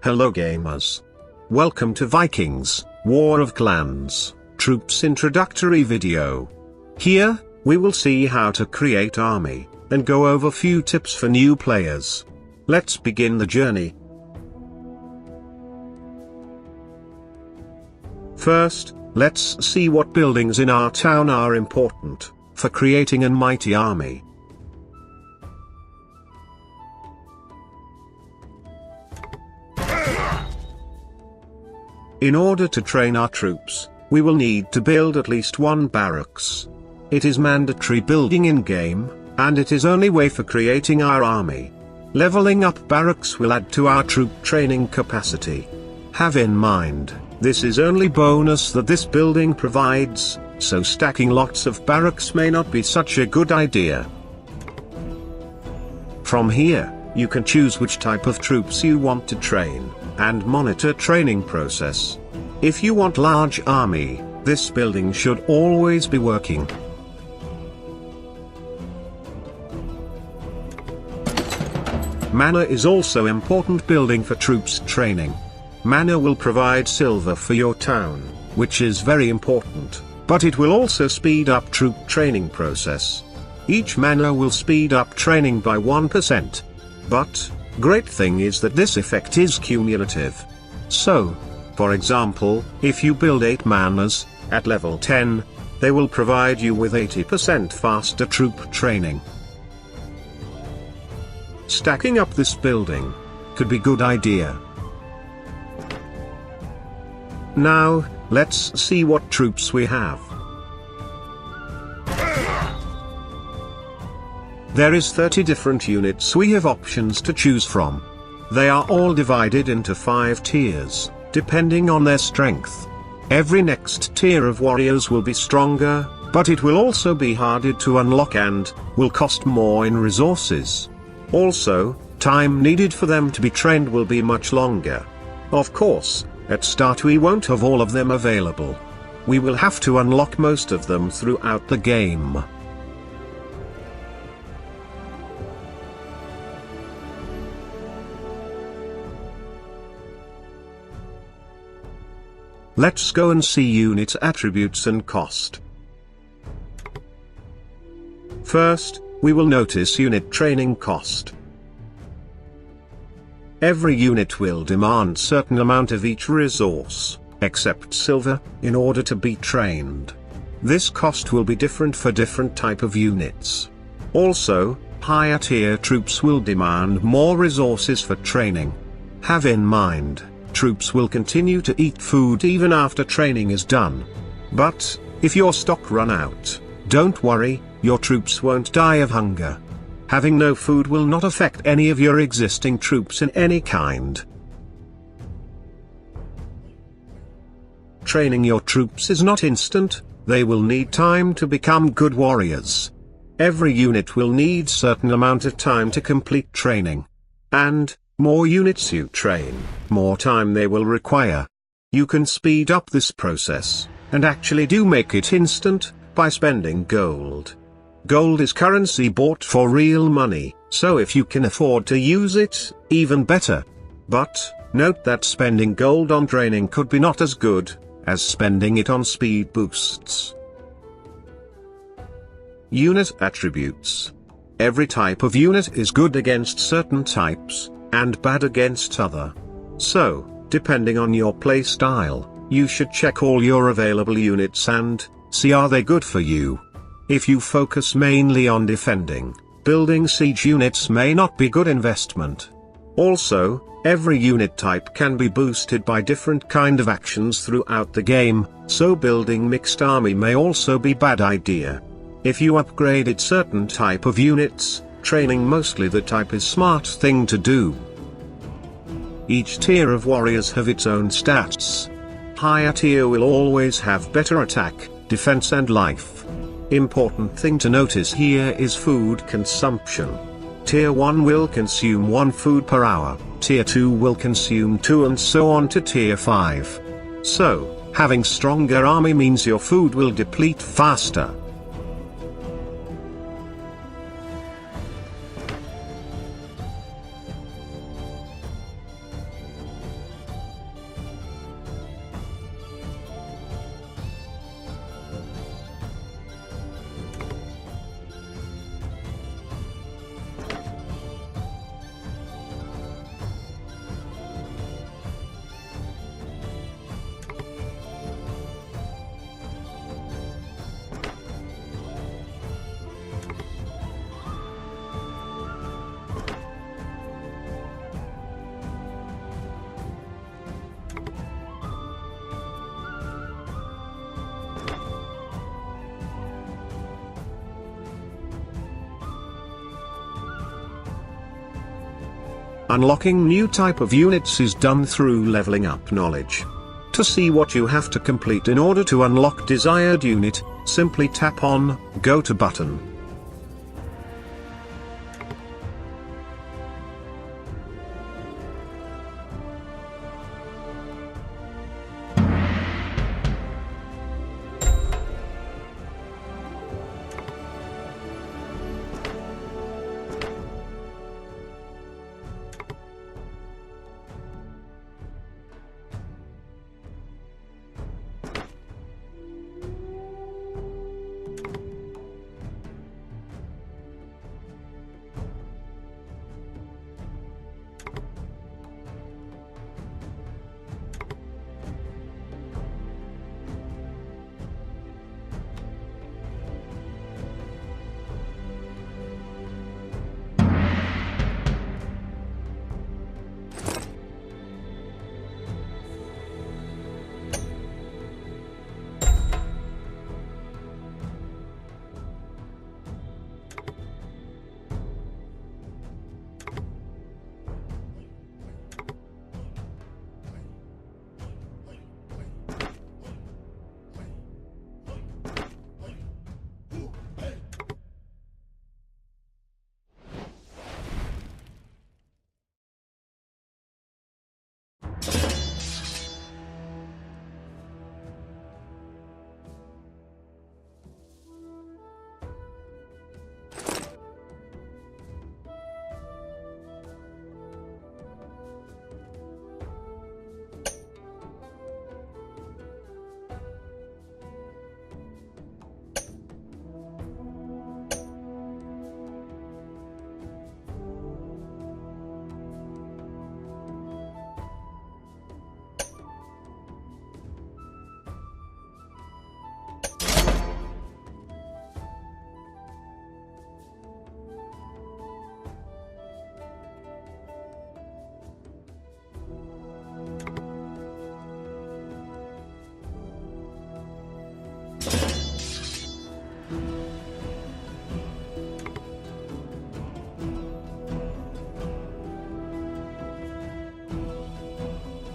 Hello gamers. Welcome to Vikings, War of Clans, Troops introductory video. Here, we will see how to create army, and go over few tips for new players. Let's begin the journey. First, let's see what buildings in our town are important for creating a mighty army. In order to train our troops, we will need to build at least one barracks. It is mandatory building in-game, and it is only way for creating our army. Leveling up barracks will add to our troop training capacity. Have in mind, this is only bonus that this building provides, so stacking lots of barracks may not be such a good idea. From here, you can choose which type of troops you want to train, and monitor training process. If you want large army, this building should always be working. Mana is also important building for troops training. Mana will provide silver for your town, which is very important, but it will also speed up troop training process. Each mana will speed up training by 1%. But, great thing is that this effect is cumulative. So, for example, if you build 8 manas, at level 10, they will provide you with 80% faster troop training. Stacking up this building could be good idea. Now, let's see what troops we have. There is 30 different units we have options to choose from. They are all divided into 5 tiers, depending on their strength. Every next tier of warriors will be stronger, but it will also be harder to unlock and will cost more in resources. Also, time needed for them to be trained will be much longer. Of course, at start we won't have all of them available. We will have to unlock most of them throughout the game. Let's go and see unit attributes and cost. First, we will notice unit training cost. Every unit will demand certain amount of each resource, except silver, in order to be trained. This cost will be different for different type of units. Also, higher tier troops will demand more resources for training. Have in mind, troops will continue to eat food even after training is done. But, if your stock run out, don't worry, your troops won't die of hunger. Having no food will not affect any of your existing troops in any kind. Training your troops is not instant, they will need time to become good warriors. Every unit will need certain amount of time to complete training. And, more units you train, more time they will require. You can speed up this process, and actually do make it instant, by spending gold. Gold is currency bought for real money, so if you can afford to use it, even better. But, note that spending gold on training could be not as good, as spending it on speed boosts. Unit attributes. Every type of unit is good against certain types, and bad against other. So, depending on your play style, you should check all your available units and see are they good for you. If you focus mainly on defending, building siege units may not be good investment. Also, every unit type can be boosted by different kind of actions throughout the game, so building mixed army may also be bad idea. If you upgraded certain type of units, training mostly the type is smart thing to do. Each tier of warriors have its own stats. Higher tier will always have better attack, defense and life. Important thing to notice here is food consumption. Tier 1 will consume 1 food per hour, Tier 2 will consume 2 and so on to Tier 5. So, having stronger army means your food will deplete faster. Unlocking new type of units is done through leveling up knowledge. To see what you have to complete in order to unlock desired unit, simply tap on Go to button.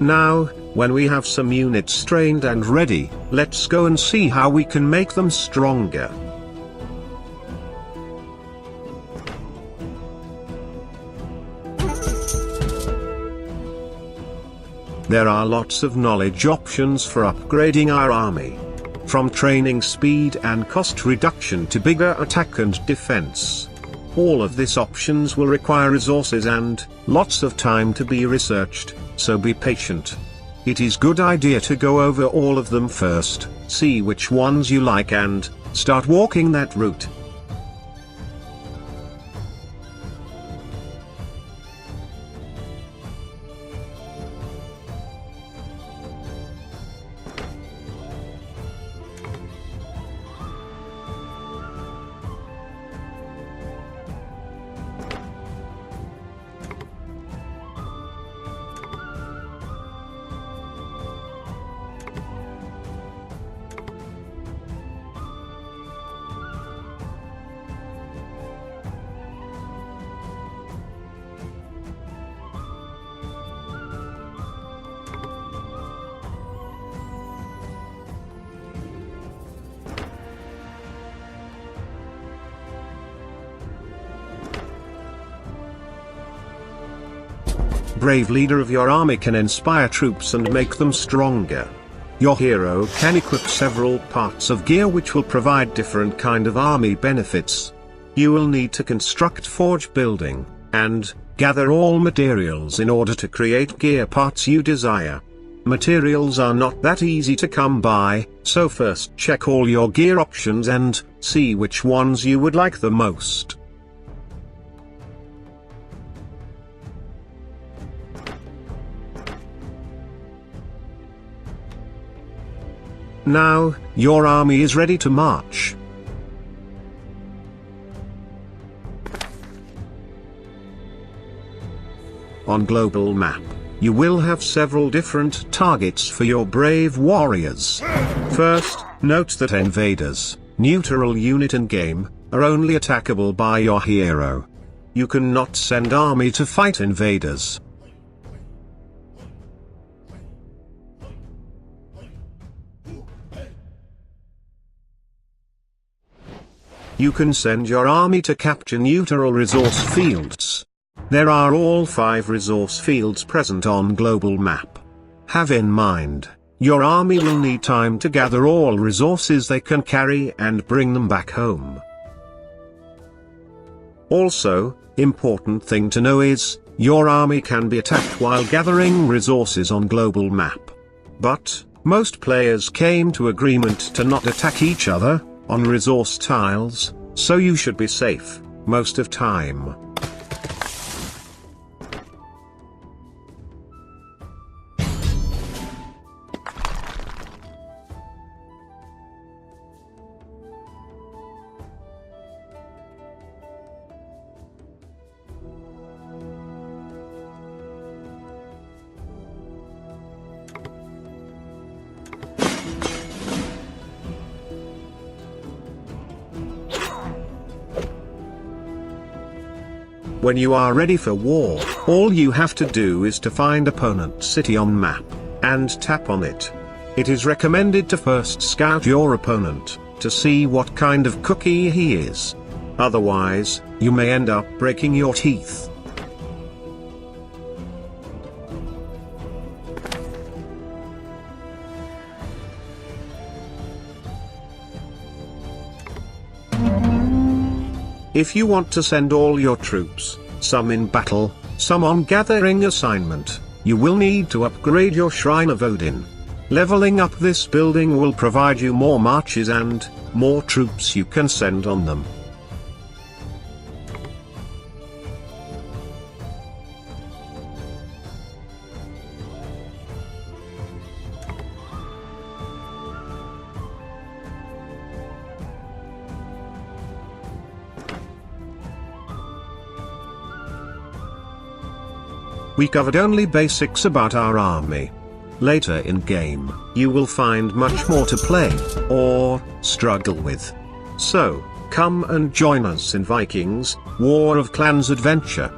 Now, when we have some units trained and ready, let's go and see how we can make them stronger. There are lots of knowledge options for upgrading our army. From training speed and cost reduction to bigger attack and defense. All of these options will require resources and lots of time to be researched, so be patient. It is good idea to go over all of them first, see which ones you like and start walking that route. Brave leader of your army can inspire troops and make them stronger. Your hero can equip several parts of gear which will provide different kind of army benefits. You will need to construct forge building, and gather all materials in order to create gear parts you desire. Materials are not that easy to come by, so first check all your gear options and see which ones you would like the most. Now, your army is ready to march. On global map, you will have several different targets for your brave warriors. First, note that invaders, neutral unit in game, are only attackable by your hero. You cannot send army to fight invaders. You can send your army to capture neutral resource fields. There are all 5 resource fields present on global map. Have in mind, your army will need time to gather all resources they can carry and bring them back home. Also, important thing to know is, your army can be attacked while gathering resources on global map. But, most players came to agreement to not attack each other on resource tiles, so you should be safe most of time. When you are ready for war, all you have to do is to find opponent's city on map, and tap on it. It is recommended to first scout your opponent, to see what kind of cookie he is. Otherwise, you may end up breaking your teeth. If you want to send all your troops, some in battle, some on gathering assignment, you will need to upgrade your Shrine of Odin. Leveling up this building will provide you more marches and more troops you can send on them. We covered only basics about our army. Later in game, you will find much more to play, or struggle with. So, come and join us in Vikings, War of Clans adventure.